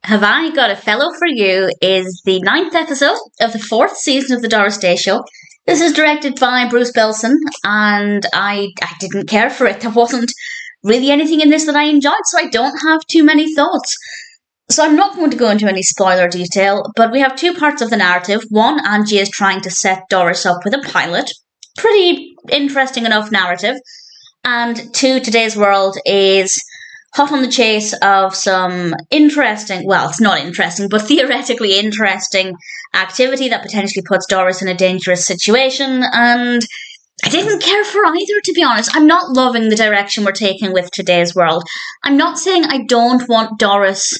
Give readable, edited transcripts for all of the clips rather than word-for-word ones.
Have I Got a Fellow for You is the 9th episode of the 4th season of the Doris Day Show. This is directed by Bruce Bilson, and I didn't care for it. There wasn't really anything in this that I enjoyed, so I don't have too many thoughts. So I'm not going to go into any spoiler detail, but we have two parts of the narrative. One, Angie is trying to set Doris up with a pilot. Pretty interesting enough narrative. And two, Today's World is hot on the chase of some interesting, well, it's not interesting, but theoretically interesting activity that potentially puts Doris in a dangerous situation, and I didn't care for either, to be honest. I'm not loving the direction we're taking with Today's World. I'm not saying I don't want Doris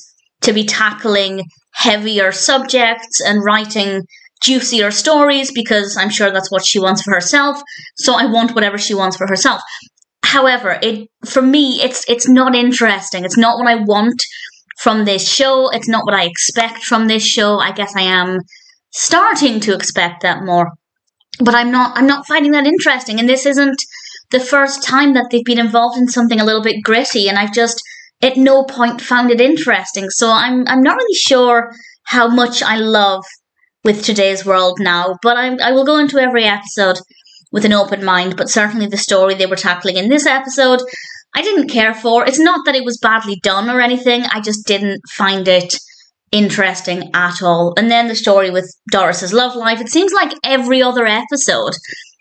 to be tackling heavier subjects and writing juicier stories, because I'm sure that's what she wants for herself, so I want whatever she wants for herself. However, for me, it's not interesting. It's not what I want from this show. It's not what I expect from this show. I guess I am starting to expect that more. But I'm not finding that interesting. And this isn't the first time that they've been involved in something a little bit gritty, and I've just at no point found it interesting. So I'm not really sure how much I love with Today's World now, but I will go into every episode with an open mind, but certainly the story they were tackling in this episode, I didn't care for. It's not that it was badly done or anything, I just didn't find it interesting at all. And then the story with Doris's love life, it seems like every other episode.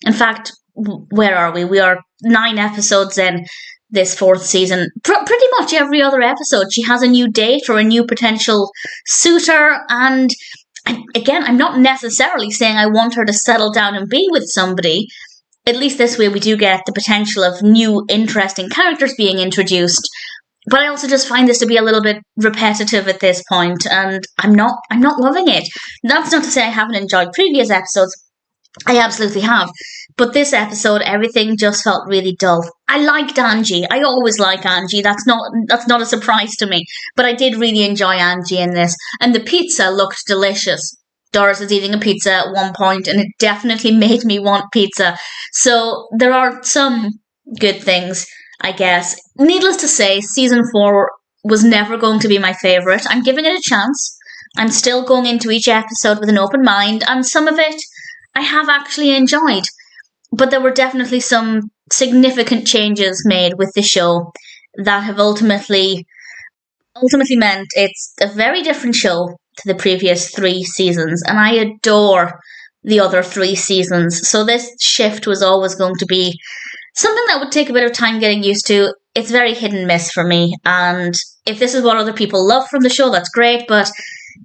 In fact, where are we? We are 9 episodes in this 4th season. Pretty much every other episode, she has a new date or a new potential suitor, and again, I'm not necessarily saying I want her to settle down and be with somebody. At least this way we do get the potential of new, interesting characters being introduced. But I also just find this to be a little bit repetitive at this point, and I'm not loving it. That's not to say I haven't enjoyed previous episodes. I absolutely have. But this episode, everything just felt really dull. I liked Angie. I always like Angie. That's not a surprise to me. But I did really enjoy Angie in this. And the pizza looked delicious. Doris is eating a pizza at one point, and it definitely made me want pizza. So there are some good things, I guess. Needless to say, season 4 was never going to be my favourite. I'm giving it a chance. I'm still going into each episode with an open mind, and some of it I have actually enjoyed. But there were definitely some significant changes made with the show that have ultimately meant it's a very different show to the previous 3 seasons, and I adore the other 3 seasons. So this shift was always going to be something that would take a bit of time getting used to. It's very hit and miss for me, and if this is what other people love from the show, that's great, but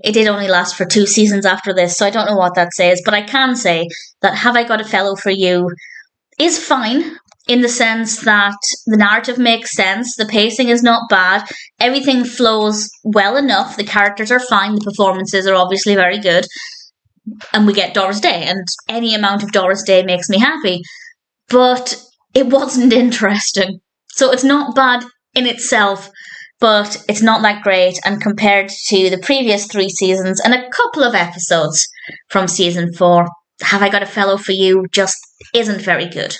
it did only last for 2 seasons after this, so I don't know what that says. But I can say that Have I Got a Fellow for You is fine, in the sense that the narrative makes sense, the pacing is not bad, everything flows well enough, the characters are fine, the performances are obviously very good, and we get Doris Day, and any amount of Doris Day makes me happy. But it wasn't interesting. So it's not bad in itself, but it's not that great, and compared to the previous 3 seasons and a couple of episodes from season 4, Have I Got a Fellow for You just isn't very good.